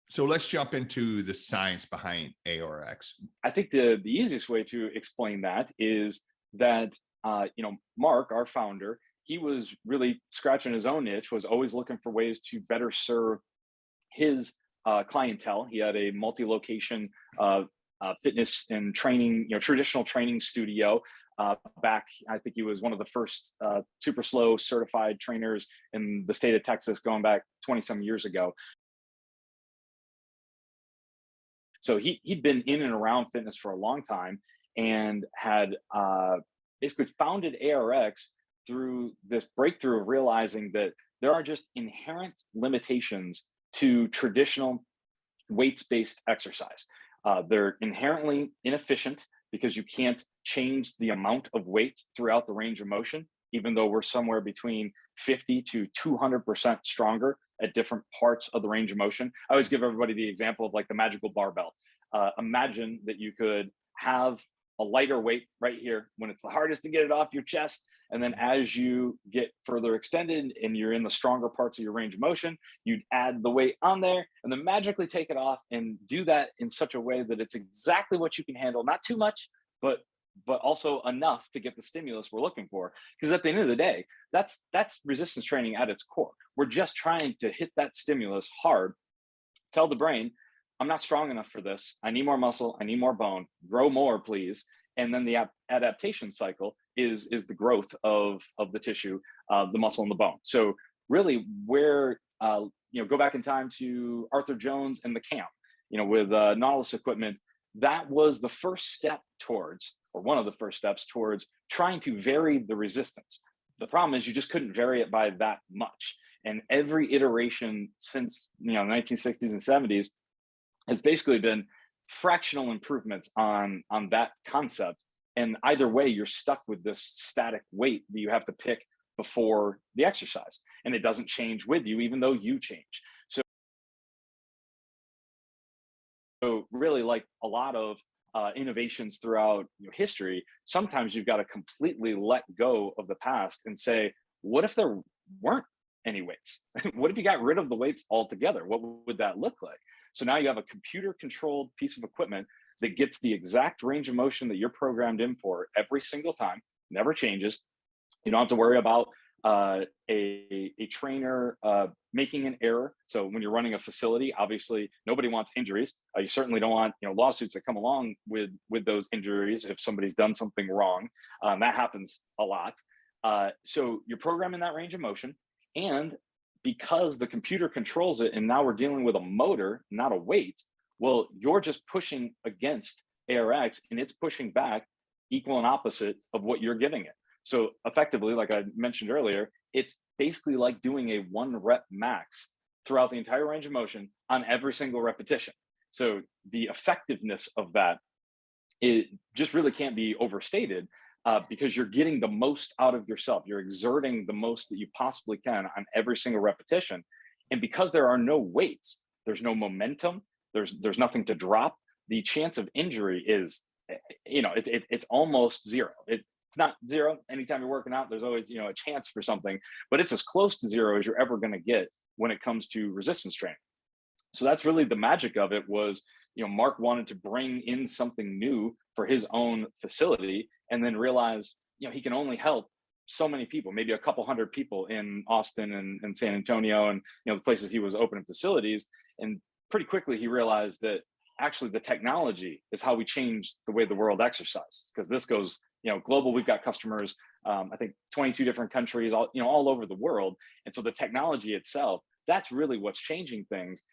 So let's jump into the science behind ARX. I think the easiest way to explain that is that Mark, our founder, he was really scratching his own itch, was always looking for ways to better serve his clientele. He had a multi-location fitness and training, traditional training studio. Back, I think he was one of the first super slow certified trainers in the state of Texas, going back 20 some years ago. So he'd been in and around fitness for a long time and had basically founded ARX through this breakthrough of realizing that there are just inherent limitations to traditional weights-based exercise. They're inherently inefficient because you can't change the amount of weight throughout the range of motion, even though we're somewhere between 50 to 200% stronger at different parts of the range of motion. I always give everybody the example of like the magical barbell. Imagine that you could have a lighter weight right here when it's the hardest to get it off your chest. And then as you get further extended and you're in the stronger parts of your range of motion, you'd add the weight on there and then magically take it off and do that in such a way that it's exactly what you can handle. Not too much, but also enough to get the stimulus we're looking for. Because at the end of the day, that's resistance training at its core. We're just trying to hit that stimulus hard, tell the brain, I'm not strong enough for this. I need more muscle. I need more bone. Grow more, please. And then the adaptation cycle is the growth of the tissue, the muscle and the bone. So really where, go back in time to Arthur Jones and the camp, with Nautilus equipment, that was the first step towards, or one of the first steps towards trying to vary the resistance. The problem is you just couldn't vary it by that much. And every iteration since, the 1960s and 70s has basically been fractional improvements on that concept. And either way, you're stuck with this static weight that you have to pick before the exercise. And it doesn't change with you, even though you change. So really, like a lot of innovations throughout history, sometimes you've got to completely let go of the past and say, what if there weren't any weights? What if you got rid of the weights altogether? What would that look like? So now you have a computer controlled piece of equipment that gets the exact range of motion that you're programmed in for every single time, never changes. You don't have to worry about a trainer making an error. So when you're running a facility, obviously nobody wants injuries. You certainly don't want lawsuits that come along with those injuries if somebody's done something wrong. That happens a lot. So you're programming that range of motion, and because the computer controls it, and now we're dealing with a motor, not a weight, well, you're just pushing against ARX and it's pushing back equal and opposite of what you're giving it. So effectively, like I mentioned earlier, it's basically like doing a 1 rep max throughout the entire range of motion on every single repetition. So the effectiveness of that, it just really can't be overstated. Because you're getting the most out of yourself. You're exerting the most that you possibly can on every single repetition. And because there are no weights, there's no momentum, there's nothing to drop, the chance of injury is, it's almost zero. It's not zero. Anytime you're working out, there's always, a chance for something, but it's as close to zero as you're ever going to get when it comes to resistance training. So that's really the magic of it was, Mark wanted to bring in something new for his own facility, and then realize, he can only help so many people, maybe a couple hundred people in Austin and San Antonio and, the places he was opening facilities. And pretty quickly he realized that actually the technology is how we change the way the world exercises, because this goes, global. We've got customers, I think 22 different countries, all over the world. And so the technology itself, that's really what's changing things.